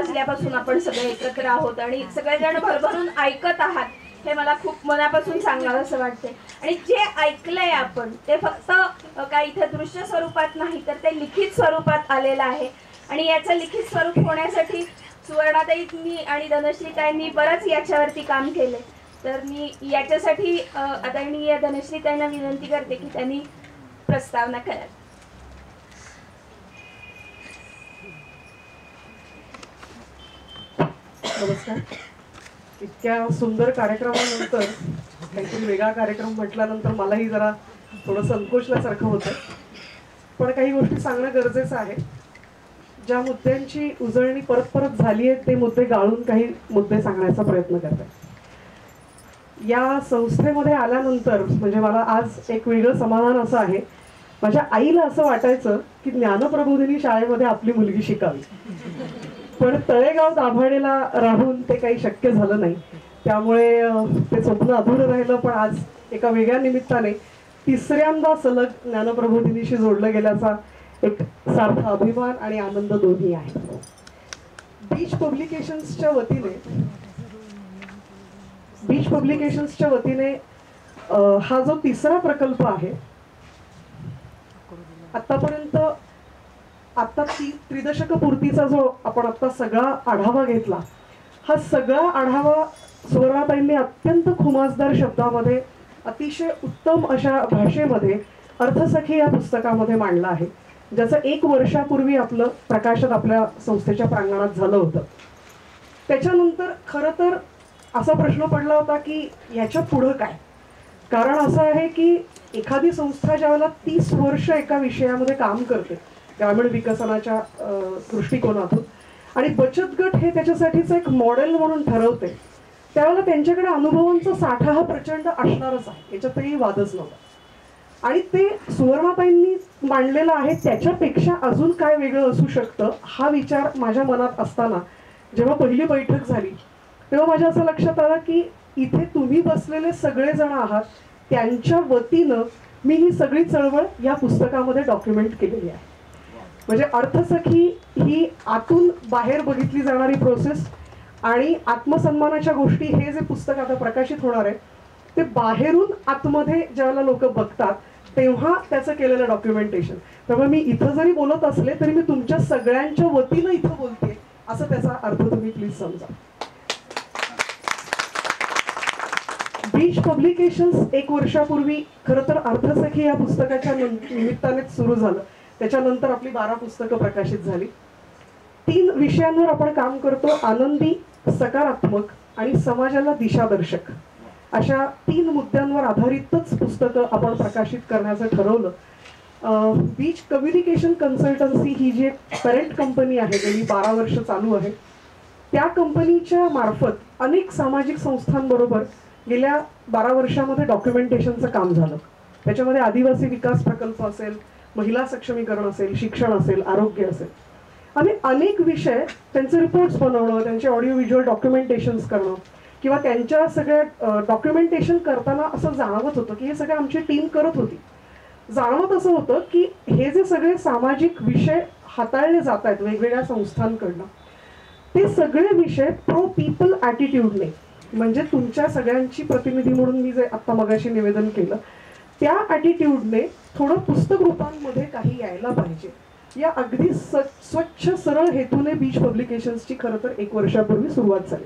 वाजल्यापासून आपण सगळे एकत्र आहोत आणि सगळेजण भरभरून ऐकत आहात, हे मला खूप मनापासून सांगावं असं वाटते. आणि जे ऐकलंय आपण ते फक्त काही इथं दृश्य स्वरूपात नाही, तर ते लिखित स्वरूपात आलेलं आहे. आणि याचं लिखित स्वरूप होण्यासाठी सुवर्णाताईंनी आणि धनश्रीताईंनी बरंच याच्यावरती काम केले. तर मी याच्यासाठी आदरणीय धनश्रीताईंना विनंती करते की त्यांनी प्रस्तावना करावी. नमस्कार. इतक्या सुंदर कार्यक्रमानंतर काहीतरी वेगळा कार्यक्रम म्हटल्यानंतर मलाही जरा थोडं संकोचल्यासारखं होतं, पण काही गोष्टी सांगणं गरजेचं आहे. ज्या मुद्द्यांची उजळणी परत परत झाली आहे ते मुद्दे गाळून काही मुद्दे सांगण्याचा प्रयत्न करते. या संस्थेमध्ये आल्यानंतर म्हणजे मला आज एक वेगळं समाधान असं आहे, माझ्या आईला असं वाटायचं की ज्ञानप्रबोधिनी शाळेमध्ये आपली मुलगी शिकावी, पण तळेगाव दाभाडेला राहून ते काही शक्य झालं नाही. त्यामुळे ते स्वप्न अधुरं राहिलं. पण आज एका वेगळ्या निमित्ताने तिसऱ्यांदा सलग ज्ञानप्रबोधिनीशी जोडलं गेल्याचा एक सार्थ अभिमान आणि आनंद दोन्ही आहे. बीच पब्लिकेशन्सच्या वतीने हा जो तिसरा प्रकल्प आहे, आतापर्यंत आता त्रिदशकपूर्तीचा जो आपण आता सगळा आढावा घेतला, हा सगळा आढावा सुवर्णाताईंनी अत्यंत खुमासदार शब्दामध्ये अतिशय उत्तम अशा भाषेमध्ये अर्थसखी या पुस्तकामध्ये मांडला आहे, ज्याचं 1 वर्षापूर्वी आपलं प्रकाशन आपल्या संस्थेच्या प्रांगणात झालं होतं. त्याच्यानंतर खरं तर असा प्रश्न पडला होता की याच्या पुढं काय. कारण असं आहे की एखादी संस्था ज्यावेळेला 30 वर्ष एका विषयामध्ये काम करते ग्रामीण विकसनाच्या दृष्टिकोनातून आणि बचत गट हे त्याच्यासाठीच एक मॉडेल म्हणून ठरवते, त्यावेळेला त्यांच्याकडे अनुभवांचा साठा हा प्रचंड असणारच आहे, याच्यातही वादच नव्हता. आणि ते सुवर्णाताईंनी मांडलेलं आहे त्याच्यापेक्षा अजून काय वेगळं असू शकतं हा विचार माझ्या मनात असताना जेव्हा पहिली बैठक झाली तेव्हा माझ्या असं लक्षात आलं की इथे तुम्ही बसलेले सगळेजण आहात, त्यांच्या वतीनं मी ही सगळी चळवळ या पुस्तकामध्ये डॉक्युमेंट केलेली आहे. म्हणजे अर्थसखी ही आतून बाहेर बघितली जाणारी प्रोसेस आणि आत्मसन्मानाच्या गोष्टी हे जे पुस्तक आता प्रकाशित होणार आहे ते बाहेरून आतमध्ये ज्यावेळेला लोक बघतात तेव्हा त्याचं केलेलं डॉक्युमेंटेशन. त्यामुळे मी इथं जरी बोलत असले तरी मी तुमच्या सगळ्यांच्या वतीनं इथं बोलते असं त्याचा अर्थ तुम्ही प्लीज समजा. बीच पब्लिकेशन्स 1 वर्षापूर्वी खरं तर अर्थसखी या पुस्तकाच्या निमित्तानेच सुरू झालं. त्याच्यानंतर आपली 12 पुस्तकं प्रकाशित झाली. 3 विषयांवर आपण काम करतो, आनंदी, सकारात्मक आणि समाजाला दिशादर्शक. अशा 3 मुद्द्यांवर आधारितच पुस्तकं आपण प्रकाशित करण्याचं ठरवलं. बीच कम्युनिकेशन कन्सल्टन्सी ही जी पॅरेंट कंपनी आहे, गेली 12 वर्ष चालू आहे, त्या कंपनीच्या मार्फत अनेक सामाजिक संस्थांबरोबर गेल्या 12 वर्षामध्ये डॉक्युमेंटेशनचं काम झालं. त्याच्यामध्ये आदिवासी विकास प्रकल्प असेल, महिला सक्षमीकरण असेल, शिक्षण असेल, आरोग्य असेल, आणि अनेक विषय त्यांचे रिपोर्ट्स बनवणं, त्यांचे ऑडिओ व्हिज्युअल डॉक्युमेंटेशन्स करणं किंवा त्यांच्या सगळ्या डॉक्युमेंटेशन करताना असं जाणवत होतं की हे सगळं आमची टीम करत होती. जाणवत असं होतं की हे जे सगळे सामाजिक विषय हाताळले जात आहेत वेगवेगळ्या संस्थांकडनं, ते सगळे विषय प्रो पीपल ॲटिट्यूडने, म्हणजे तुमच्या सगळ्यांची प्रतिनिधी म्हणून मी जे आत्ता मगाशी निवेदन केलं त्या ॲटिट्यूडने थोडं पुस्तक रूपांमध्ये काही यायला पाहिजे, या अगदी स्वच्छ सरळ हेतूने बीच पब्लिकेशन्सची खरं तर 1 वर्षापूर्वी सुरुवात झाली.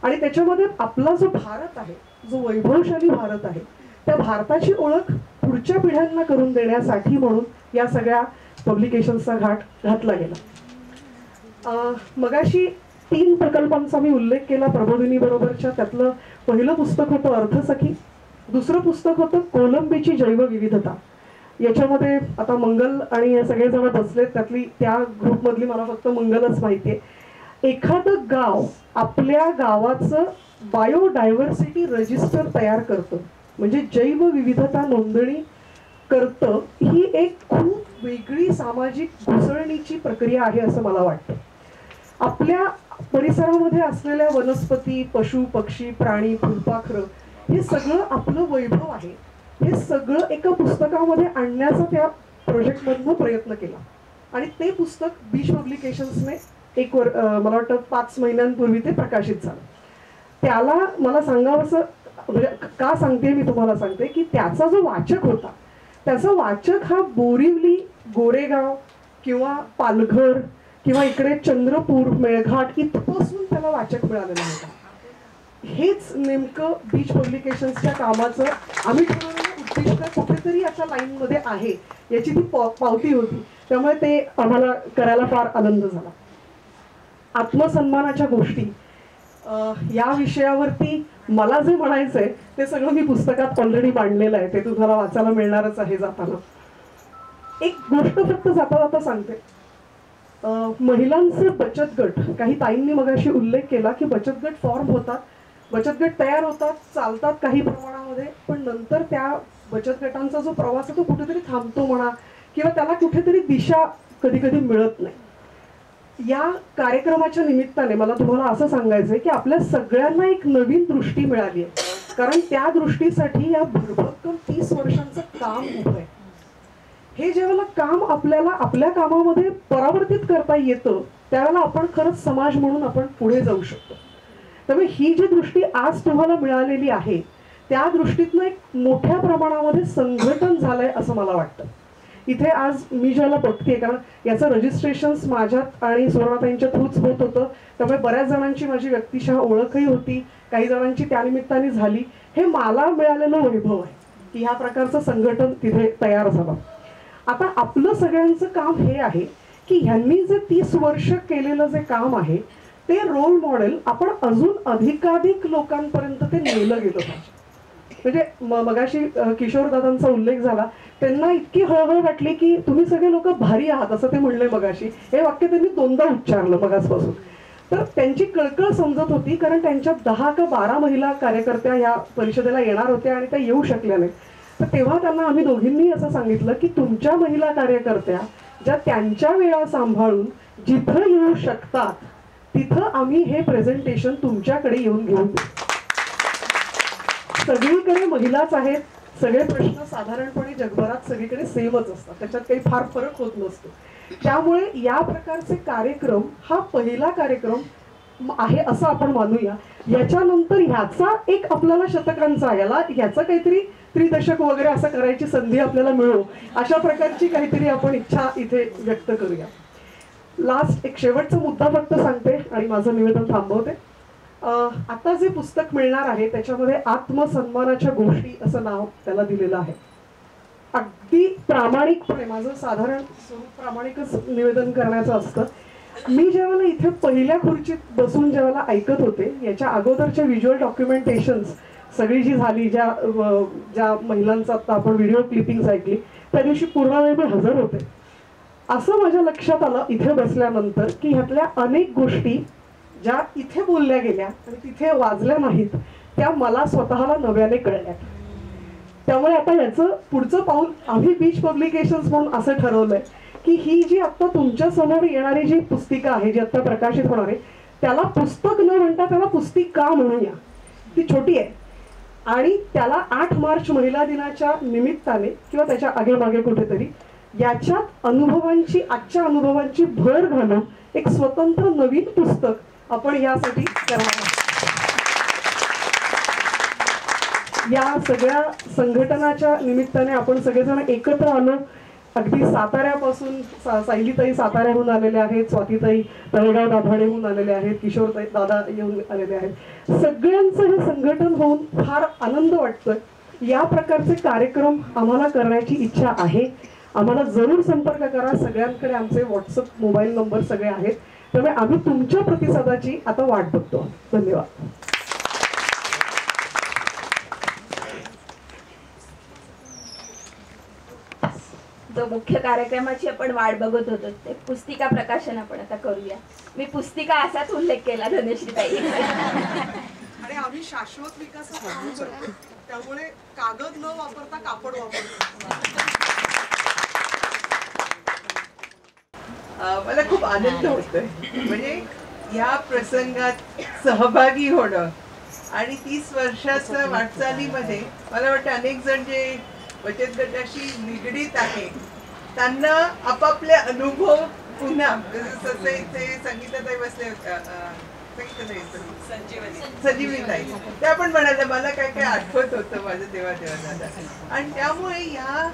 आणि त्याच्यामध्ये आपला जो भारत आहे, जो वैभवशाली भारत आहे, त्या भारताची ओळख पुढच्या पिढ्यांना करून देण्यासाठी म्हणून या सगळ्या पब्लिकेशन्सचा घाट घातला गेला. मगाशी 3 प्रकल्पांचा मी उल्लेख केला प्रबोधिनी बरोबरच्या. त्यातलं पहिलं पुस्तक होतं अर्थसखी, दुसरं पुस्तक होतं कोलंबीची जैवविविधता. याच्यामध्ये आता मंगल आणि हे सगळेजण बसलेत, त्यातली त्या ग्रुपमधली मला फक्त मंगलच माहिती आहे. एखादं गाव आपल्या गावाचं बायोडायव्हर्सिटी रजिस्टर तयार करतं, म्हणजे जैवविविधता नोंदणी करतं, ही एक खूप वेगळी सामाजिक घुसळणीची प्रक्रिया आहे असं मला वाटतं. आपल्या परिसरामध्ये असलेल्या वनस्पती, पशु पक्षी, प्राणी, फुलपाखरं हे सगळं आपलं वैभव आहे, हे सगळं एका पुस्तकामध्ये आणण्याचा त्या प्रोजेक्टमधनं प्रयत्न केला. आणि ते पुस्तक बीच पब्लिकेशन्सने मला वाटतं 5 महिन्यांपूर्वी ते प्रकाशित झालं. त्याला मला सांगावंसं म्हणजे का सांगते मी तुम्हाला सांगते की त्याचा जो वाचक होता, त्याचा वाचक हा बोरिवली, गोरेगाव किंवा पालघर किंवा इकडे चंद्रपूर, मेळघाट इथपासून त्याला वाचक मिळालेला होता. हेच नेमकं बीच पब्लिकेशन्सच्या कामाचं आम्ही ठरवलेलं उद्दिष्ट कुठेतरी अशा लाईनमध्ये आहे याची ती पावती होती. त्यामुळे ते आम्हाला करायला फार आनंद झाला. आत्मसन्मानाच्या गोष्टी या विषयावरती मला जे म्हणायचंय ते सगळं मी पुस्तकात ऑलरेडी मांडलेलं आहे. ते तुम्हाला वाचायला मिळणारच आहे जाताना. एक गोष्ट फक्त जाता जाता सांगते. महिलांचे बचत गट, काही ताईंनी मगाशी उल्लेख केला की बचत गट फॉर्म होतात, बचत गट तयार होतात, चालतात काही प्रमाणामध्ये, पण नंतर त्या बचत गटांचा जो प्रवास आहे तो कुठेतरी थांबतो म्हणा, किंवा त्याला कुठेतरी दिशा कधी कधी मिळत नाही. या कार्यक्रमाच्या निमित्ताने मला तुम्हाला असं सांगायचंय की आपल्या सगळ्यांना एक नवीन दृष्टी मिळाली आहे. कारण त्या दृष्टीसाठी या भरभक्कम 30 वर्षांचं काम उभं आहे. हे ज्यावेळेला काम आपल्याला आपल्या कामामध्ये परावर्तित करता येतं त्यावेळेला आपण खरंच समाज म्हणून आपण पुढे जाऊ शकतो. त्यामुळे ही जी दृष्टी आज तुम्हाला मिळालेली आहे त्या दृष्टीतनं एक मोठ्या प्रमाणामध्ये संघटन झालंय असं मला वाटतं. इथे आज मी ज्याला बघते, कारण याचं रजिस्ट्रेशन माझ्यात आणि सुवर्णाताईंच्या थ्रूच होत होतं, त्यामुळे बऱ्याच जणांची माझी व्यक्तिशः ओळखही होती, काही जणांची त्यानिमित्ताने झाली. हे मला मिळालेलं वैभव आहे की ह्या प्रकारचं संघटन तिथे तयार झालं. आता आपलं सगळ्यांचं काम हे आहे की ह्यांनी जे 30 वर्ष केलेलं जे काम आहे ते रोल मॉडेल आपण अजून अधिकाधिक लोकांपर्यंत ते नेलं गेलं पाहिजे. म्हणजे मगाशी किशोर दादांचा उल्लेख झाला, त्यांना इतकी हळहळ वाटली की तुम्ही सगळे लोक भारी आहात असं ते म्हणले मगाशी. हे वाक्य त्यांनी 2दा उच्चारलं मगासपासून. तर त्यांची कळकळ समजत होती, कारण त्यांच्या 10 का 12 महिला कार्यकर्त्या या परिषदेला येणार होत्या आणि त्या येऊ शकल्या नाही. तर तेव्हा त्यांना आम्ही दोघींनी असं सांगितलं की तुमच्या महिला कार्यकर्त्या ज्या त्यांच्या वेळा सांभाळून जिथं येऊ शकतात तिथं आम्ही हे प्रेझेंटेशन तुमच्याकडे येऊन घेऊन देऊ. सगळीकडे महिलाच आहेत, सगळे प्रश्न साधारणपणे जगभरात सगळीकडे सेमच असतात, त्याच्यात काही फार फरक होत नसतो. त्यामुळे या प्रकारचे कार्यक्रम हा पहिला कार्यक्रम आहे असं आपण मानूया. याच्यानंतर ह्याचा एक आपल्याला शतकांचा ह्याचं काहीतरी त्रिदशक वगैरे असं करायची संधी आपल्याला मिळो, अशा प्रकारची काहीतरी आपण इच्छा इथे व्यक्त करूया. लास्ट एक शेवटचा मुद्दा फक्त सांगते आणि माझं निवेदन थांबवते. आता जे पुस्तक मिळणार आहे त्याच्यामध्ये आत्मसन्मानाच्या गोष्टी असं नाव त्याला दिलेलं आहे. अगदी प्रामाणिकपणे माझं साधारण स्वरूप प्रामाणिकच निवेदन करण्याचं असतं. मी ज्यावेळेला इथे पहिल्या खुर्चीत बसून ज्यावेळेला ऐकत होते, याच्या अगोदरच्या व्हिज्युअल डॉक्युमेंटेशन्स सगळी जी झाली, ज्या महिलांचा आता आपण व्हिडिओ क्लिपिंग्स ऐकली, त्या दिवशी पूर्ण वेळ मी हजर होते. असं माझ्या लक्षात आलं इथे बसल्यानंतर की ह्यातल्या अनेक गोष्टी ज्या इथे बोलल्या गेल्या आणि तिथे वाजल्या नाहीत त्या मला स्वतःला नव्याने कळल्या. त्यामुळे आता याचं पुढचं पाऊल आम्ही बीच पब्लिकेशन्स म्हणून असं ठरवलंय की ही जी आता तुमच्या समोर येणारी जी पुस्तिका आहे, जी आता प्रकाशित होणार आहे, त्याला पुस्तक न म्हणता त्याला पुस्तिका म्हणूया. ती छोटी आहे आणि त्याला 8 मार्च महिला दिनाच्या निमित्ताने किंवा त्याच्या आगेमागे कुठेतरी याच्यात आजच्या अनुभवांची भर घालून एक स्वतंत्र नवीन पुस्तक आपण यासाठी करणार आहोत. या सगळ्या संघटनाच्या निमित्ताने आपण सगळेजण एकत्र आलो. अगदी साताऱ्यापासून सायलीताई साताऱ्याहून आलेल्या आहेत, स्वातीताई तळेगाव दाभाडेहून आलेले आहेत, किशोरताई दादा येऊन आलेले आहेत. सगळ्यांचं हे संघटन होऊन फार आनंद वाटतोय. या प्रकारचे कार्यक्रम आम्हाला करण्याची इच्छा आहे. आम्हाला जरूर संपर्क करा. सगळ्यांकडे आमचे व्हॉट्सअप मोबाईल नंबर सगळे आहेत. त्यामुळे आम्ही तुमच्या प्रतिसादाची आता वाट बघतो. धन्यवाद. जो मुख्य कार्यक्रमाची आपण वाट बघत होतो ते पुस्तिका प्रकाशन आपण आता करूया. मी पुस्तिका असाच उल्लेख केला धनश्रीताई. आणि आम्ही शाश्वत विकासाचं काम करतो, त्यामुळे कागद न वापरता कापड वापरतो. मला खूप आनंद होतोय म्हणजे या प्रसंगात सहभागी होणं आणि 30 वर्षाच्या वाटचालीमध्ये मला वाटतं अनेक जण जे बचत गटाशी निगडीत आहेत त्यांना आपापले अनुभव पुन्हा जसं इथे संगीताताई बसले होत्या संजीवनी ताई, त्या पण म्हणाल्या मला काय काय आठवत होतं माझं तेव्हा दादा. आणि त्यामुळे या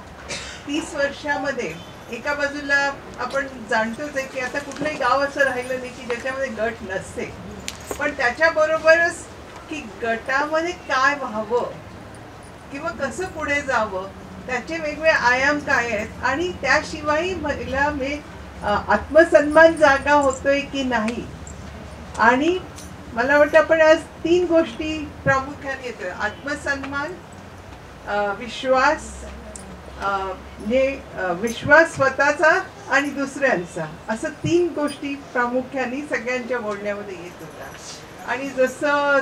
30 वर्षामध्ये एका बाजूला आपण जाणतोच आहे की आता कुठलंही गाव असं राहिलं नाही की ज्याच्यामध्ये गट नसते, पण त्याच्याबरोबरच की गटामध्ये काय व्हावं किंवा कसं पुढे जावं त्याचे वेगवेगळे आयाम काय आहेत, आणि त्याशिवाय महिला आत्मसन्मान जागा होतोय की नाही. आणि मला वाटतं आपण आज 3 गोष्टी प्रामुख्याने येतोय: आत्मसन्मान, विश्वास, विश्वास स्वतःचा आणि दुसऱ्यांचा, असं 3 गोष्टी प्रामुख्याने सगळ्यांच्या बोलण्यामध्ये येत होत्या. आणि जसं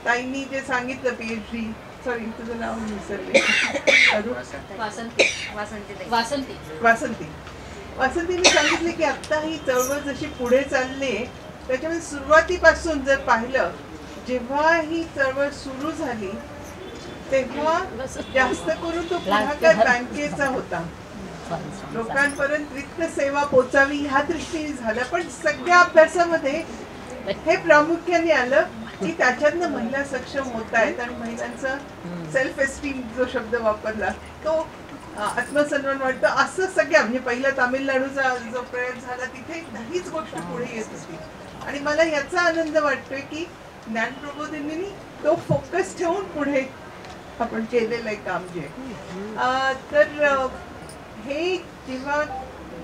ताईंनी जे सांगितलं PhD, सॉरी तुझं नाव विसरले, वासंतीने सांगितले की आता ही चळवळ जशी पुढे चालली त्याच्यामध्ये सुरुवातीपासून जर पाहिलं, जेव्हा ही चळवळ सुरू झाली तेव्हा जास्त करून तो पुढाकार बँकेचा होता, लोकांपर्यंत वित्त सेवा पोचावी ह्या दृष्टीने झालं. पण सगळ्या अभ्यासामध्ये हे प्रामुख्याने आलं की त्याच्यातनं महिला सक्षम होत आहेत आणि महिलांचा सेल्फ एस्टीम जो शब्द वापरला तो आत्मसन्मान वाटतं, असं सगळ्या म्हणजे पहिला तामिळनाडूचा जो प्रयोग झाला तिथे हीच गोष्ट पुढे येत होती. आणि मला याचा आनंद वाटतोय की ज्ञानप्रबोधिनींनी तो फोकस ठेवून पुढे आपण केलेलं आहे काम जे. तर हे जेव्हा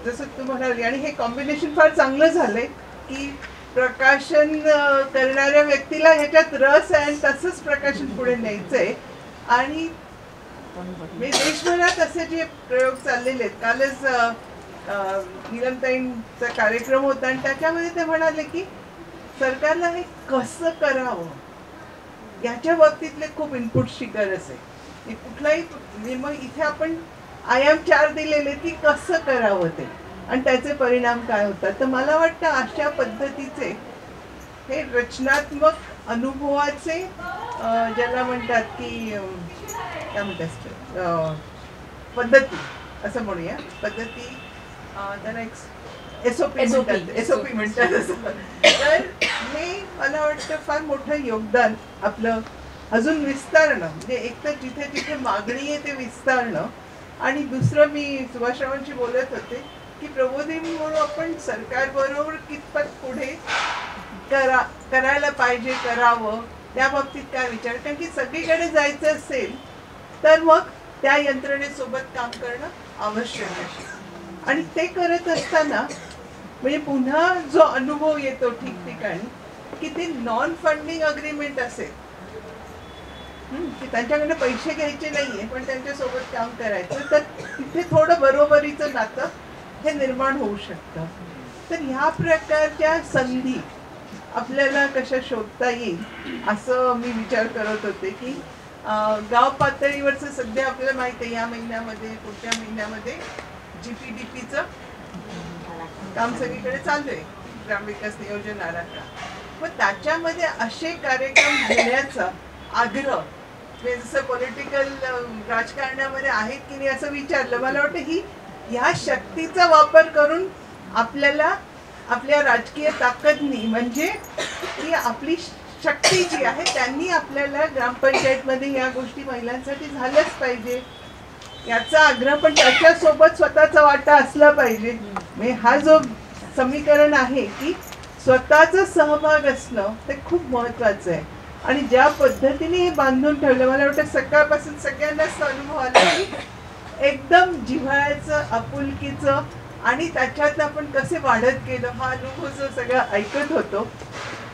जसं तू म्हणाली, आणि हे कॉम्बिनेशन फार चांगलं झालंय की प्रकाशन करणाऱ्या व्यक्तीला ह्याच्यात रस आहे आणि तसंच प्रकाशन पुढे न्यायचंय. आणि देशभरात असे जे प्रयोग चाललेले आहेत, कालच नीलमताईंचा कार्यक्रम होता आणि त्याच्यामध्ये ते म्हणाले की सरकारला हे कसं करावं याच्या बाबतीतले खूप इनपुटची गरज आहे. कुठलाही मग इथे आपण आयाम 4 दिलेले की कसं करावं ते आणि त्याचे परिणाम काय होतात. तर मला वाटतं अशा पद्धतीचे हे रचनात्मक अनुभवाचे ज्याला म्हणतात की काय म्हणतात पद्धती असं म्हणूया, पद्धती त्याला SOP म्हणतात. तर हे मला वाटतं फार मोठं योगदान आपलं अजून विस्तारणं, म्हणजे एक तर जिथे जिथे मागणी आहे ते विस्तारणं, आणि दुसरं मी सुभाषरावांशी बोलत होते की प्रबोधिनी म्हणून आपण सरकारबरोबर कितपत पुढे करायला पाहिजे, करावं त्या बाबतीत काय विचार, कारण की सगळीकडे जायचं असेल तर मग त्या यंत्रणेसोबत काम करणं आवश्यक आहे. आणि ते करत असताना म्हणजे पुन्हा जो अनुभव येतो ठिकठिकाणी की ते नॉन फंडिंग अग्रीमेंट असेल की त्यांच्याकडे पैसे घ्यायचे नाहीये पण त्यांच्यासोबत काम करायचं, तर तिथे थोडं बरोबरीचं नातं हे निर्माण होऊ शकतं. तर ह्या प्रकारच्या संधी आपल्याला कशा शोधता येईल असं मी विचार करत होते की गाव पातळीवरचं सध्या आपल्याला माहिती आहे या महिन्यामध्ये पुढच्या महिन्यामध्ये GPDPचं काम सगळीकडे चालू आहे, ग्रामविकास नियोजन आराखडा. मग त्याच्यामध्ये असे कार्यक्रम घेण्याचा आग्रह जसं पॉलिटिकल राजकारणामध्ये आहेत की नाही असं विचारलं. मला वाटतं ही ह्या शक्तीचा वापर करून आपल्याला आपल्या राजकीय ताकदनी म्हणजे की आपली शक्ती जी आहे त्यांनी आपल्याला ग्रामपंचायतमध्ये या गोष्टी महिलांसाठी झाल्याच पाहिजे याचा आग्रह, पण त्याच्यासोबत स्वतःचा वाटा असला पाहिजे. म्हणजे हा जो समीकरण आहे की स्वतःचा सहभाग असणं ते खूप महत्वाचं आहे. आणि ज्या पद्धतीने हे बांधून ठेवलं मला वाटतं सकाळपासून सगळ्यांनाच अनुभव आला की एकदम जिव्हाळ्याचं आपुलकीचं आणि त्याच्यात आपण कसे वाढत गेलो हा अनुभव जो सगळा ऐकत होतो,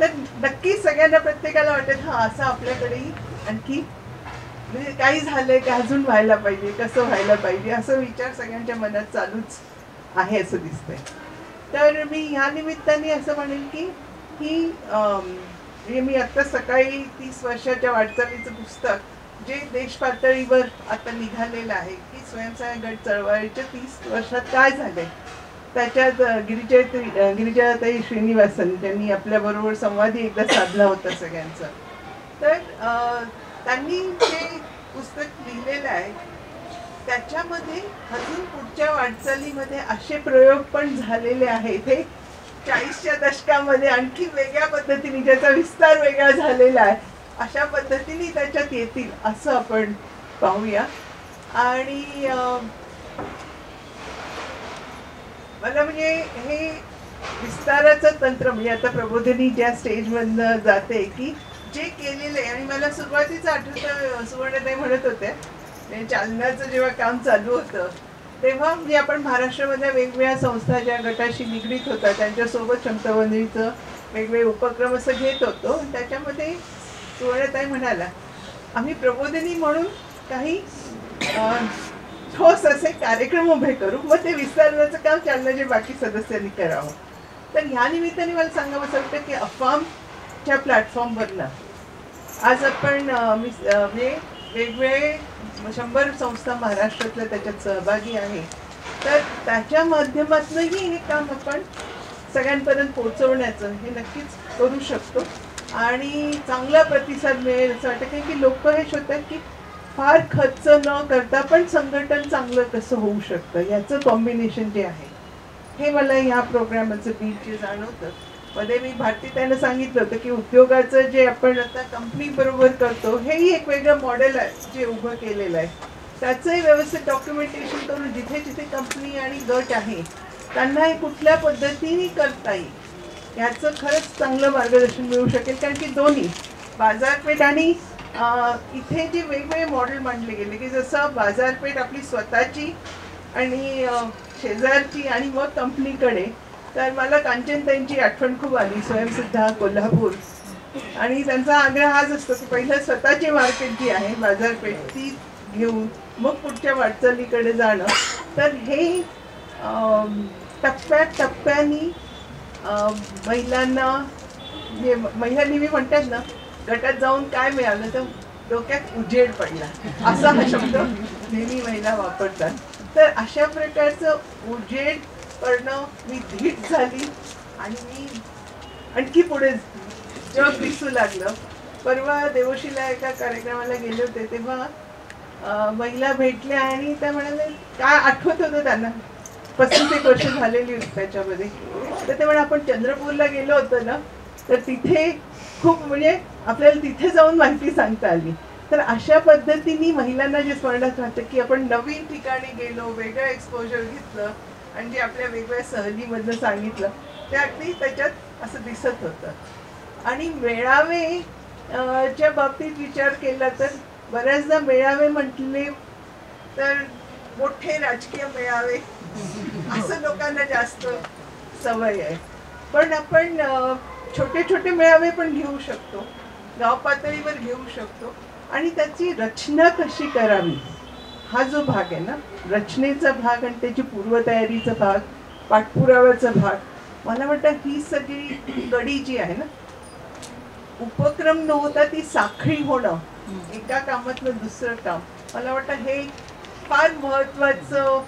तर नक्की सगळ्यांना प्रत्येकाला वाटत हा असं आपल्याकडेही आणखी म्हणजे काही झालंय का अजून व्हायला पाहिजे, कसं व्हायला पाहिजे असं विचार सगळ्यांच्या मनात चालूच आहे असं दिसतंय. तर मी ह्या निमित्ताने असं म्हणेन की ही मी आता सकाळी 30 वर्षाच्या वाटचालीचं पुस्तक जे देश पातळीवर आता निघालेलं आहे की स्वयंसहाय्यक गट चळवळीच्या 30 वर्षात काय झालंय, त्याच्यात गिरिजाताई श्रीनिवासन त्यांनी आपल्याबरोबर संवादही एकदा साधला होता सगळ्यांचा. तर त्यांनी जे पुस्तक लिहिलेलं आहे त्याच्यामध्ये अजून पुढच्या वाटचालीमध्ये असे प्रयोग पण झालेले आहेत हे 40च्या दशकामध्ये आणखी वेगळ्या पद्धतीने, ज्याचा विस्तार वेगळा झालेला आहे, अशा पद्धतीने त्याच्यात येतील असं आपण पाहूया. आणि मला म्हणजे हे विस्ताराचं तंत्र, म्हणजे आता प्रबोधिनी ज्या स्टेजमधनं जाते की जे केलेलं आहे, आणि मला सुरुवातीचं आठवतं सुवर्णताई म्हणत होत्या चालनाचं जेव्हा काम चालू होतं तेव्हा म्हणजे आपण महाराष्ट्रामधल्या वेगवेगळ्या संस्था ज्या गटाशी निगडीत होत्या त्यांच्यासोबत क्षमतावंदनीचं वेगवेगळे उपक्रम असं घेत होतो. त्याच्यामध्ये सुवर्णताई म्हणाला आम्ही प्रबोधिनी म्हणून काही ठोस असे कार्यक्रम उभे करू, मग ते विस्तारण्याचं काम चालनाच्या बाकी सदस्यांनी करावं. तर ह्या निमित्ताने मला सांगावं असं वाटतं की अफामच्या प्लॅटफॉर्मवरनं आज आपण म्हणजे वेगवेगळे 100 संस्था महाराष्ट्रातल्या त्याच्यात सहभागी आहे. तर त्याच्या माध्यमातूनही हे काम आपण सगळ्यांपर्यंत पोहोचवण्याचं हे नक्कीच करू शकतो आणि चांगला प्रतिसाद मिळेल असं वाटतं. की लोक हे शोधतात की फार खर्च न करता पण संघटन चांगलं कसं होऊ शकतं, याचं कॉम्बिनेशन जे आहे हे मला ह्या प्रोग्रामाचं बीज जे जाणवतं. मध्ये मी भारती त्यांना सांगितलं होतं की उद्योगाचं जे आपण आता कंपनी बरोबर करतो हेही एक वेगळं मॉडेल आहे जे उभं केलेलं आहे. त्याचंही व्यवस्थित डॉक्युमेंटेशन करून जिथे जिथे कंपनी आणि गट आहे त्यांना हे कुठल्या पद्धतीने करता येईल याचं खरंच चांगलं मार्गदर्शन मिळू शकेल. कारण की दोन्ही बाजारपेठ आणि इथे जे वेगवेगळे मॉडेल मांडले गेले की जसं बाजारपेठ आपली स्वतःची आणि शेजारची आणि मग कंपनीकडे, तर मला कांचनताईंची आठवण खूप आली, स्वयंसिद्धा कोल्हापूर. आणि त्यांचा आग्रह हाच असतो की पहिलं स्वतःची मार्केट जी आहे बाजारपेठ ती घेऊन मग पुढच्या वाटचालीकडे जाणं. तर हे टप्प्याटप्प्यानी महिलांना, जे महिला नेहमी म्हणतात ना गटात जाऊन काय मिळालं तर डोक्यात उजेड पडला, असा हा शब्द नेहमी महिला वापरतात. तर अशा प्रकारचं उजेड पडणं, मी धीट झाली आणि मी आणखी पुढे जग दिसू लागलं. परवा देवशीला एका कार्यक्रमाला गेले होते तेव्हा महिला भेटल्या आणि त्या म्हणाल्या काय आठवत होतं त्यांना, 35 वर्ष झालेली होती त्याच्यामध्ये. तर ते म्हणा आपण चंद्रपूरला गेलो होतो ना, तर तिथे खूप म्हणजे आपल्याला तिथे जाऊन माहिती सांगता आली. तर अशा पद्धतीने महिलांना जे स्मरणात राहतं की आपण नवीन ठिकाणी गेलो, वेगळं एक्सपोजर घेतलं आणि जे आपल्या वेगवेगळ्या सहलीमधनं सांगितलं ते अगदी त्याच्यात असं दिसत होतं. आणि मेळावे च्या बाबतीत विचार केला तर बऱ्याचदा मेळावे म्हटले तर मोठे राजकीय मेळावे असं लोकांना जास्त सवय आहे. पण आपण छोटे छोटे मेळावे पण घेऊ शकतो, गाव पातळीवर घेऊ शकतो. आणि त्याची रचना कशी करावी हा जो भाग आहे ना, रचनेचा भाग आणि त्याची पूर्वतयारीचा भाग, पाठपुराव्याचा भाग, मला वाटतं ही सगळी कडी जी आहे ना, उपक्रम न होता ती साखळी होणं, एका कामातलं दुसरं काम, मला वाटतं हे फार महत्वाचं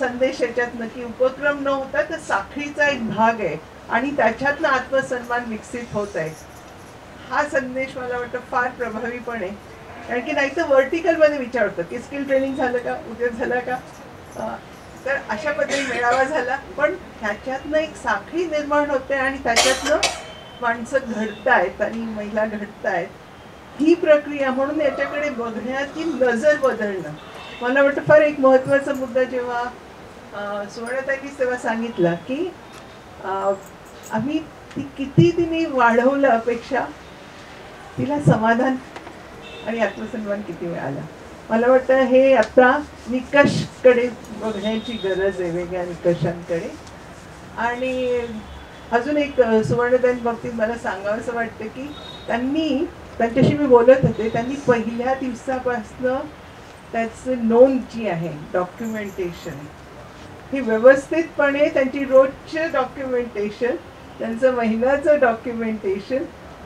संदेश याच्यातनं की उपक्रम न होता तर साखळीचा एक भाग आहे आणि त्याच्यातनं आत्मसन्मान विकसित होत आहे. हा संदेश मला वाटतं फार प्रभावीपणे, कारण की नाही तर व्हर्टिकलमध्ये विचार होतं की स्किल ट्रेनिंग झालं का, उद्योग झाला का, तर अशा पद्धतीने मेळावा झाला. पण ह्याच्यातनं एक साखळी निर्माण होते आणि त्याच्यातनं माणसं घडतायत आणि महिला घडतायत, ही प्रक्रिया. म्हणून याच्याकडे बघण्याची नजर बदलणं मला वाटतं फार एक महत्त्वाचा मुद्दा. जेव्हा सुवर्णताईंनी तेव्हा सांगितलं की आम्ही ती किती तिने वाढवलं अपेक्षा, तिला समाधान आणि आत्मसन्मान किती मिळाला. मला वाटतं हे आता निकषकडे बघण्याची गरज आहे, वेगळ्या निकषांकडे. आणि अजून एक सुवर्णताईं बाबतीत मला सांगावं असं वाटतं की त्यांच्याशी मी बोलत होते, त्यांनी पहिल्या दिवसापासनं त्याचं नोंद जी आहे, डॉक्युमेंटेशन, ही व्यवस्थितपणे त्यांची रोजचं डॉक्युमेंटेशन, त्यांचं महिन्याचं डॉक्युमेंटेशन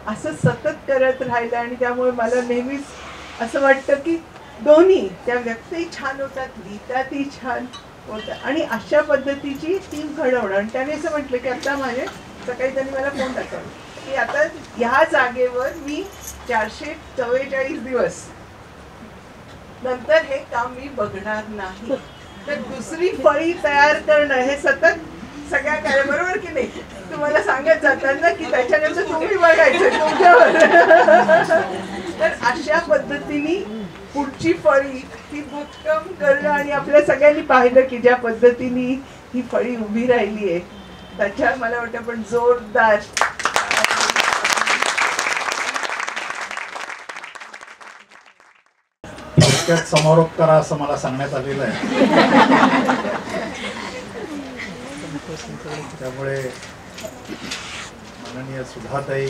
असं सतत करत राहिलं. आणि त्यामुळे मला नेहमीच असं वाटतं की दोन्ही, त्या व्यक्ती छान होतात, लिहितातही छान होतात आणि अशा पद्धतीची टीम घडवणं. आणि त्याने असं म्हटलं की आता माझे सकाळी त्यांनी मला फोन दाखवला की आता ह्या जागेवर मी 444 दिवस नंतर हे काम मी बघणार नाही. तर दुसरी फळी तयार करणं हे सतत सगळ्या काय बरोबर की नाही तुम्हाला सांगत जातात ना की त्याच्यानंतर तुम्ही बघायचं तुमच्यावर. तर अशा पद्धतीने पुढची फळी ती भक्कम करणं आणि आपल्या सगळ्यांनी पाहिलं की ज्या पद्धतीने ही फळी उभी राहिली आहे त्याच्या मला वाटतं पण जोरदार थोडक्यात समारोप करा असं मला सांगण्यात आलेलं आहे. त्यामुळे माननीय सुधाताई,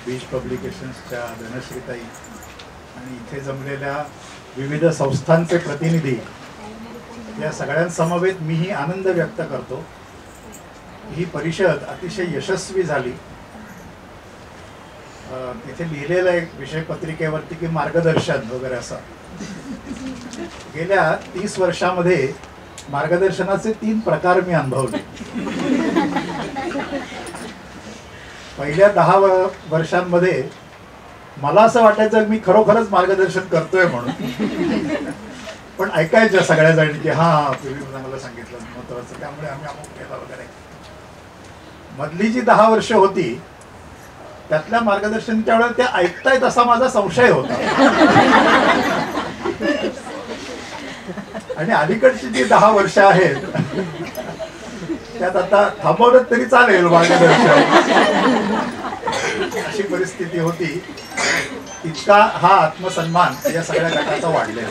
बीज पब्लिकेशन्सच्या धनश्रीताई आणि इथे जमलेल्या विविध संस्थांचे प्रतिनिधी या सगळ्यांसमवेत मीही आनंद व्यक्त करतो. ही परिषद अतिशय यशस्वी झाली. तिथे लिहिलेलं एक विषय पत्रिकेवरती की मार्गदर्शन वगैरे असं. गेल्या 30 वर्षामध्ये मार्गदर्शनाचे 3 प्रकार मी अनुभवले. पहिल्या 10 वर्षांमध्ये मला असं वाटायचं मी खरोखरच मार्गदर्शन करतोय म्हणून, पण ऐकायच्या सगळ्या जणी की हा तुम्ही मला सांगितलं महत्वाचं त्यामुळे आम्ही अमुक केला वगैरे. मधली जी 10 वर्ष होती त्यातल्या मार्गदर्शनच्या वेळेला ते ऐकतायत असा माझा संशय होता. आणि अलीकडची जी 10 वर्ष आहेत त्यात आता थांबवलं तरी चालेल मार्गदर्शन अशी परिस्थिती होती. इतका हा आत्मसन्मान या सगळ्या गटाचा वाढलेला.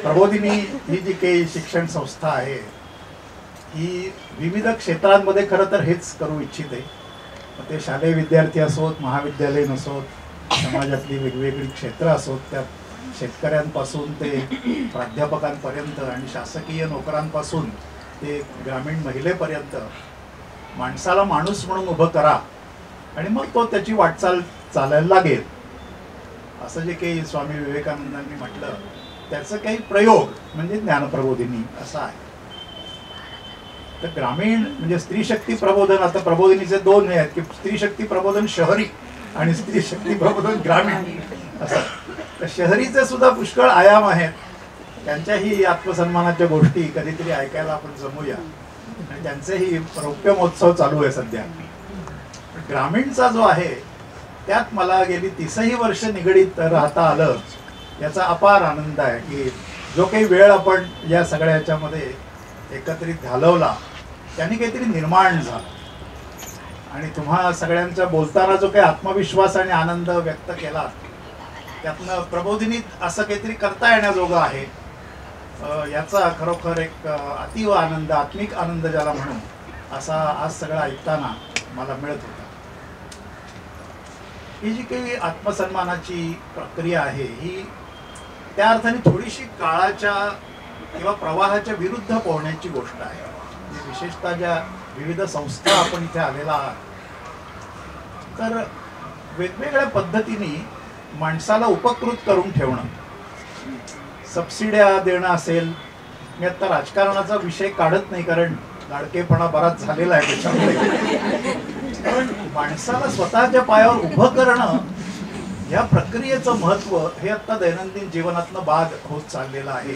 प्रबोधिनी ही जी काही शिक्षण संस्था आहे ही विविध क्षेत्रांमध्ये खरं तर हेच करू इच्छिते. मग ते शालेय विद्यार्थी असोत, महाविद्यालयीन असोत, समाजातली वेगवेगळी क्षेत्र असोत, त्या शेतकऱ्यांपासून ते प्राध्यापकांपर्यंत आणि शासकीय नोकरांपासून ते ग्रामीण महिलेपर्यंत माणसाला माणूस म्हणून उभं करा आणि मग तो त्याची वाटचाल चालायला लागेल असं जे काही स्वामी विवेकानंदांनी म्हटलं त्याचं काही प्रयोग म्हणजे ज्ञानप्रबोधिनी असा आहे. तर ग्रामीण म्हणजे स्त्री शक्ती प्रबोधन, आता प्रबोधिनीचे 2 हे आहेत की स्त्री शक्ती प्रबोधन शहरी आणि स्त्री शक्ती प्रबोधन ग्रामीण असं. तर शहरीचे सुद्धा पुष्कळ आयाम आहेत. त्यांच्याही आत्मसन्मानाच्या गोष्टी कधीतरी ऐकायला आपण जमूया आणि त्यांचेही रौप्य महोत्सव चालू आहे सध्या. ग्रामीणचा जो आहे त्यात मला गेली 30 वर्ष निगडीत राहता आलं याचा अपार आनंद आहे की जो काही वेळ आपण या सगळ्या ह्याच्यामध्ये एकत्रित घालवला त्यांनी काहीतरी निर्माण झालं. आणि तुम्हा सगळ्यांच्या बोलताना जो काही आत्मविश्वास आणि आनंद व्यक्त केला त्यातनं प्रबोधिनीत असं काहीतरी करता येण्याजोगं आहे याचा खरोखर एक अतीव आनंद, आत्मिक आनंद ज्याला म्हणून असा आज सगळं ऐकताना मला मिळत होता. ही जी काही आत्मसन्मानाची प्रक्रिया आहे ही त्या अर्थाने थोडीशी काळाच्या किंवा प्रवाहाच्या विरुद्ध पोहण्याची गोष्ट आहे. विशेषतः ज्या विविध संस्था आपण इथे आलेला आहात तर वेगवेगळ्या पद्धतीने माणसाला उपकृत करून ठेवणं, सबसिड्या देणं असेल. मी आता राजकारणाचा विषय काढत नाही कारण लाडकेपणा बराच झालेला आहे त्याच्यामुळे, पण माणसाला स्वतःच्या पायावर उभं करणं या प्रक्रियेचं महत्व हे आता दैनंदिन जीवनातनं बाद होत चाललेलं आहे.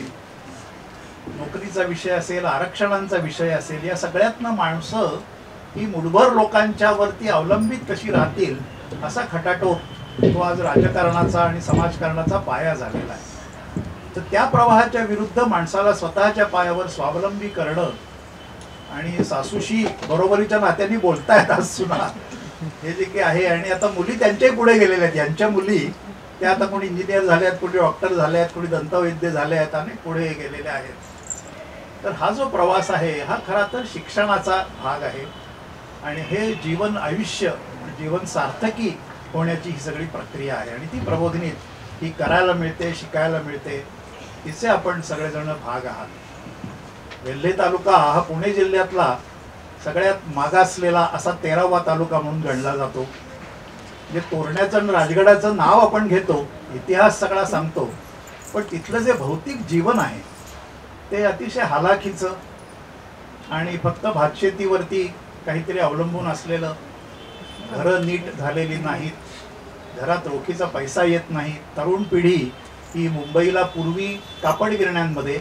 नोकरीचा विषय असेल, आरक्षणांचा विषय असेल, या सगळ्यातनं माणसं ही मुठभर लोकांच्या वरती अवलंबित कशी राहतील असा खटाटोप तो आज राजकारणाचा आणि समाजकारणाचा पाया झालेला आहे. तर त्या प्रवाहाच्या विरुद्ध माणसाला स्वतःच्या पायावर स्वावलंबी करणं आणि सासूशी बरोबरीच्या नात्याने बोलतायत आज सुना हे जे काही आहे. आणि आता मुली त्यांच्याही पुढे गेलेल्या आहेत. यांच्या मुली त्या आता कोणी इंजिनियर झाले आहेत, कोणी डॉक्टर झाले आहेत, कोणी दंतवैद्य झाले आहेत आणि पुढे गेलेले आहेत. तर हा जो प्रवास आहे हा खरा तर शिक्षणाचा भाग आहे आणि हे जीवन आयुष्य जीवन सार्थकी होण्याची ही सगळी प्रक्रिया आहे आणि ती प्रबोधिनीत ही करायला मिळते, शिकायला मिळते. तिचे आपण सगळेजण भाग आहात. वेल्हे तालुका हा पुणे जिल्ह्यातला सगळ्यात मागासलेला असा 13वा तालुका म्हणून गणला जातो. म्हणजे तोरण्याचं आणि राजगडाचं नाव आपण घेतो, इतिहास सगळा सांगतो, पण तिथलं जे भौतिक जीवन आहे ते अतिशय हालाखीचं आणि फक्त भातशेतीवरती काहीतरी अवलंबून असलेलं, घरं नीट झालेली नाहीत, घरात रोखीचा पैसा येत नाही, तरुण पिढी ही मुंबईला पूर्वी कापड गिरण्यांमध्ये,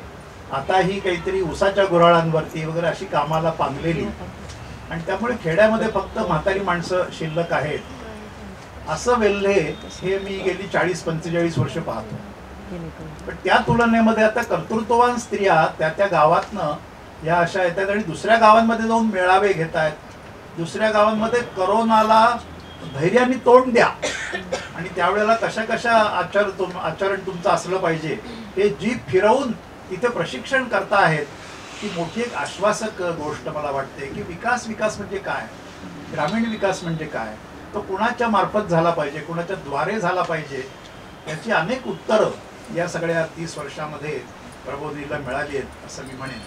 आता ही काहीतरी उसाच्या गुऱ्हाळांवरती वगैरे अशी कामाला पांगलेली, आणि त्यामुळे खेड्यामध्ये फक्त म्हातारी माणसं शिल्लक आहेत. असं वेल्हे हे मी गेली 40-45 वर्ष पाहतो. पण त्या तुलनेमध्ये आता कर्तृत्ववान स्त्रिया त्या गावातनं या अशा येतात आणि दुसऱ्या गावांमध्ये जाऊन मेळावे घेत आहेत. दुसऱ्या गावांमध्ये करोनाला धैर्याने तोंड द्या आणि त्यावेळेला कशा कशा आचरण तुमचं असलं पाहिजे हे जीभ फिरवून तिथे प्रशिक्षण करता आहेत. ही मोठी एक आश्वासक गोष्ट मला वाटते की विकास म्हणजे काय, ग्रामीण विकास म्हणजे काय, तो कुणाच्या मार्फत झाला पाहिजे, कुणाच्या द्वारे झाला पाहिजे, याची अनेक उत्तरं या सगळ्या 30 वर्षामध्ये प्रबोधिनीला मिळाली आहेत असं मी म्हणेन.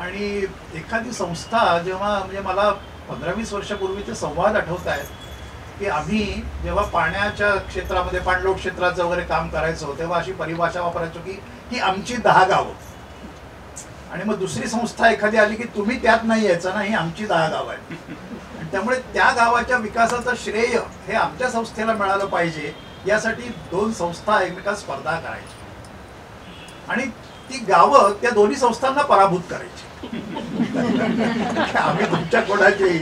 आणि एखादी संस्था जेव्हा, म्हणजे मला 15-20 वर्षापूर्वीचे संवाद आठवत आहेत की आम्ही जेव्हा पाण्याच्या क्षेत्रामध्ये, पाणलोट क्षेत्राचं वगैरे काम करायचो तेव्हा अशी परिभाषा वापरायचो की आमची 10 गावं, आणि मग दुसरी संस्था एखादी आली की तुम्ही त्यात नाही यायचं ना, ही आमची 10 गावं आहेत, आणि त्यामुळे त्या गावाच्या विकासाचं श्रेय हे आमच्या संस्थेला मिळालं पाहिजे यासाठी 2 संस्था एकमेकात स्पर्धा करायची आणि ती गावं त्या दोन्ही संस्थांना पराभूत करायची. आम्ही तुमच्या कोणाच्याही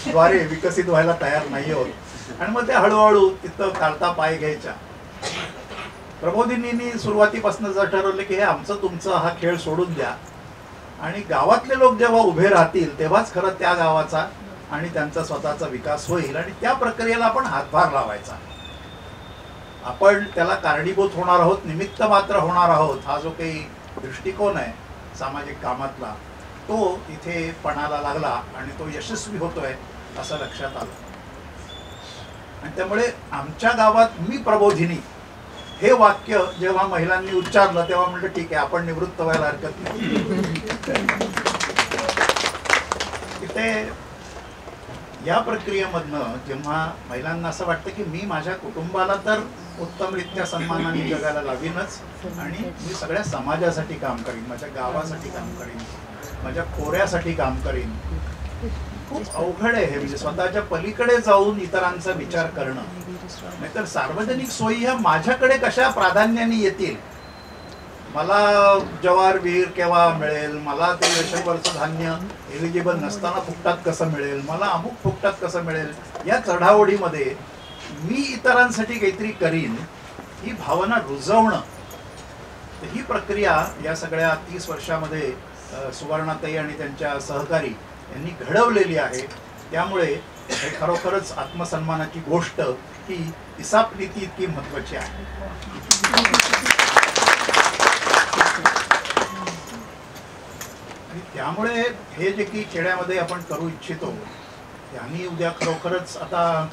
द्वारे विकसित व्हायला तयार नाही आहोत. आणि मग ते हळूहळू तिथं काढता पाय घ्यायच्या. प्रबोधिनींनी सुरुवातीपासून जर ठरवलं की हे आमचं तुमचं हा खेळ सोडून द्या आणि गावातले लोक जेव्हा उभे राहतील तेव्हाच खरं त्या गावाचा आणि त्यांचा स्वतःचा विकास होईल आणि त्या प्रक्रियेला आपण हातभार लावायचा. आपण त्याला कारणीभूत होणार आहोत, निमित्त मात्र होणार आहोत, हा जो काही दृष्टिकोन आहे सामाजिक कामातला तो इथे पणाला लागला आणि तो यशस्वी होतोय असं लक्षात आलं. आणि त्यामुळे आमच्या गावात मी प्रबोधिनी हे वाक्य जेव्हा महिलांनी उच्चारलं तेव्हा म्हटलं ठीक आहे, आपण निवृत्त व्हायला हरकत नाही. इथे या प्रक्रियेमधनं जेव्हा महिलांना असं वाटतं की मी माझ्या कुटुंबाला तर उत्तमरित्या सन्मानाने जगायला लावीनच आणि मी सगळ्या समाजासाठी काम करीन, माझ्या गावासाठी काम करीन, माझ्या खोऱ्यासाठी काम करीन. खूप अवघड आहे हे, म्हणजे स्वतःच्या पलीकडे जाऊन इतरांचा विचार करणं. नाहीतर सार्वजनिक सोयी ह्या माझ्याकडे कशा प्राधान्याने येतील, मला जवार विहीर केव्हा मिळेल, मला ते रेशनवरचं धान्य एलिजिबल नसताना फुकटात कसं मिळेल, मला अमुक फुकटात कसं मिळेल, या चढाओढीमध्ये मी इतरांसाठी काहीतरी करीन ही भावना रुजवणं, ही प्रक्रिया या सगळ्या 30 वर्षामध्ये सुवर्णाताई आणि त्यांच्या सहकारी यांनी घडवलेली आहे. त्यामुळे हे खरोखरच आत्मसन्मानाची गोष्ट ही इसापनीती इतकी महत्वाची आहे. आणि त्यामुळे हे जे की खेड्यामध्ये आपण करू इच्छितो त्यांनी उद्या खरोखरच आता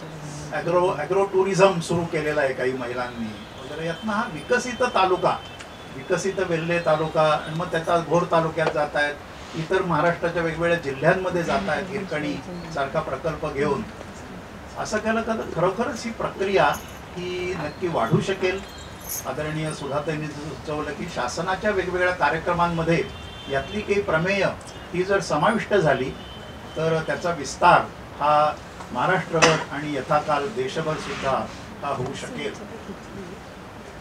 ॲग्रो टुरिझम सुरू केलेला आहे काही महिलांनी वगैरे. यातनं हा विकसित तालुका, विकसित वेल्हे तालुका आणि मग त्याचा भोर तालुक्यात जात आहेत, इतर महाराष्ट्राच्या वेगवेगळ्या जिल्ह्यांमध्ये जात आहेत हिरकणी सारखा प्रकल्प घेऊन. असं केलं तर खरोखरच ही प्रक्रिया ही नक्की वाढू शकेल. आदरणीय सुधाताईंनी सुचवलं की शासनाच्या वेगवेगळ्या कार्यक्रमांमध्ये यातली काही प्रमेय ही जर समाविष्ट झाली तर त्याचा विस्तार हा महाराष्ट्रभर आणि यथाकाल देशभर सुद्धा हा होऊ शकेल.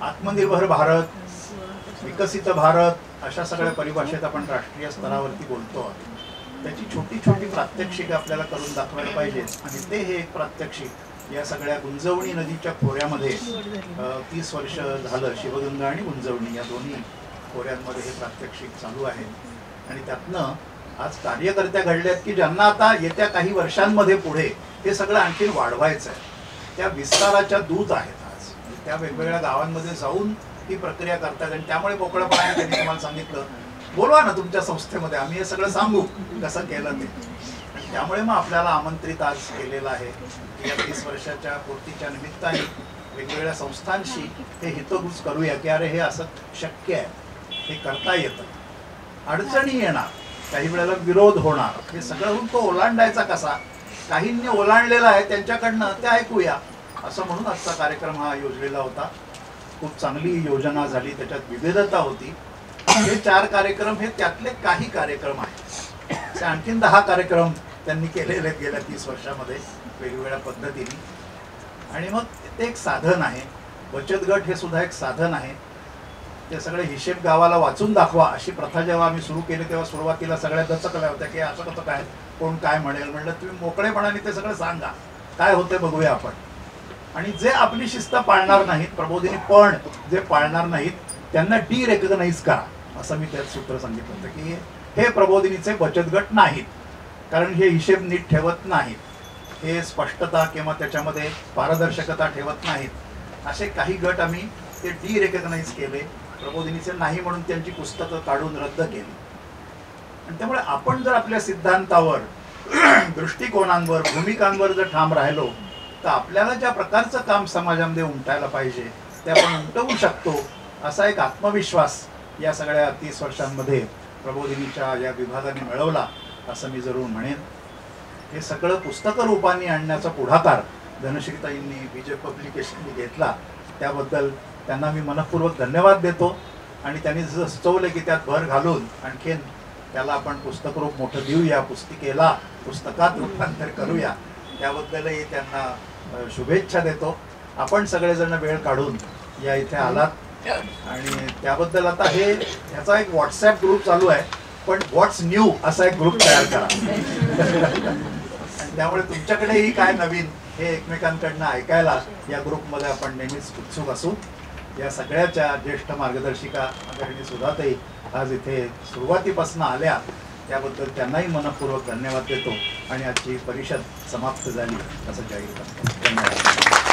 आत्मनिर्भर भारत, विकसित भारत अशा सगळ्या परिभाषेत आपण राष्ट्रीय स्तरावरती बोलतो. त्याची छोटी छोटी प्रात्यक्षिक आपल्याला करून दाखवायला पाहिजेत आणि ते हे एक प्रात्यक्षिक या सगळ्या गुंजवणी नदीच्या खोऱ्यामध्ये 30 वर्ष झालं, शिवगंगा आणि गुंजवणी या दोन्ही खोऱ्यांमध्ये हे प्रात्यक्षिक चालू आहे. आणि त्यातनं आज कार्यकर्त्या घडल्यात की ज्यांना आता येत्या काही वर्षांमध्ये पुढे हे सगळं आणखी वाढवायचं आहे. त्या विस्ताराच्या दूत आहेत आज, त्या वेगवेगळ्या गावांमध्ये जाऊन ही प्रक्रिया करतात. आणि त्यामुळे मोकळेपणाने त्यांनी तुम्हाला सांगितलं बोलवा ना तुमच्या संस्थेमध्ये, आम्ही हे सगळं सांगू कसं केलं ते. आणि त्यामुळे मग आपल्याला आमंत्रित आज केलेलं आहे की या 30 वर्षाच्या पूर्तीच्या निमित्ताने वेगवेगळ्या संस्थांशी हे हितगुज करूया की अरे हे असं शक्य आहे, हे करता येतं, अडचणी येणार, काही वेळेला विरोध होणार, हे सगळं होऊन तो ओलांडायचा कसा, काहींनी ओलांडलेला आहे त्यांच्याकडनं ते ऐकूया असं म्हणून आजचा कार्यक्रम हा योजलेला होता. खूप चांगली योजना झाली, त्याच्यात विविधता होती. हे 4 कार्यक्रम हे त्यातले काही कार्यक्रम आहेत. ते आणखीन 10 कार्यक्रम त्यांनी केलेले गेल्या 30 वर्षामध्ये वेगवेगळ्या पद्धतीने. आणि मग ते एक साधन आहे. बचत गट हे सुद्धा एक साधन आहे. ते सगळे हिशेब गावाला वाचून दाखवा अशी प्रथा जेव्हा आम्ही सुरू केली तेव्हा सुरुवातीला सगळ्या दचकल्या होत्या की असं कसं काय, कोण काय म्हणेल. म्हणलं तुम्ही मोकळेपणाने ते सगळं सांगा, काय होते बघूया आपण. आणि जे आपली शिस्त पाळणार नाहीत, प्रबोधिनी पण जे पाळणार नाहीत त्यांना डिरेकग्नाइज करा, असं मी त्यात सूत्र सांगितलं होतं की हे प्रबोधिनीचे बचत गट नाहीत, कारण हे हिशेब नीट ठेवत नाहीत, हे स्पष्टता किंवा त्याच्यामध्ये पारदर्शकता ठेवत नाहीत. असे काही गट आम्ही ते डिरेकग्नाइज केले, प्रबोधिनीचे नाही म्हणून त्यांची पुस्तकं काढून रद्द केली. आणि त्यामुळे आपण जर आपल्या सिद्धांतावर दृष्टिकोनांवर भूमिकांवर जर ठाम राहिलो तर आपल्याला ज्या प्रकारचं काम समाजामध्ये उमटायला पाहिजे ते आपण उमटवू शकतो, असा एक आत्मविश्वास या सगळ्या 30 वर्षांमध्ये प्रबोधिनीच्या या विभागाने मिळवला असं मी जरूर म्हणेन. हे सगळं पुस्तकं रूपाने आणण्याचा पुढाकार धनश्रीताईंनी विजय पब्लिकेशनने घेतला, त्याबद्दल त्यांना मी मनपूर्वक धन्यवाद देतो. आणि त्यांनी जसं सुचवलं की त्यात भर घालून आणखीन त्याला आपण पुस्तक रूप मोठं देऊया, पुस्तिकेला पुस्तकात रूपांतर करूया, त्याबद्दलही त्यांना शुभेच्छा देतो. आपण सगळेजण वेळ काढून या इथे आलात आणि त्याबद्दल आता ह्याचा एक व्हॉट्सॲप ग्रुप चालू आहे, पण व्हॉट्स न्यू असा एक ग्रुप तयार करा. आणि त्यामुळे तुमच्याकडेही काय नवीन हे एकमेकांकडनं ऐकायला या ग्रुपमध्ये आपण नेहमीच उत्सुक असू. या सगळ्याच्या ज्येष्ठ मार्गदर्शिका आदरणीय सुधाताई आज इथे सुरुवातीपासून आल्या, त्याबद्दल त्यांनाही मनपूर्वक धन्यवाद देतो आणि आजची परिषद समाप्त झाली असं जाहीर करतो. धन्यवाद.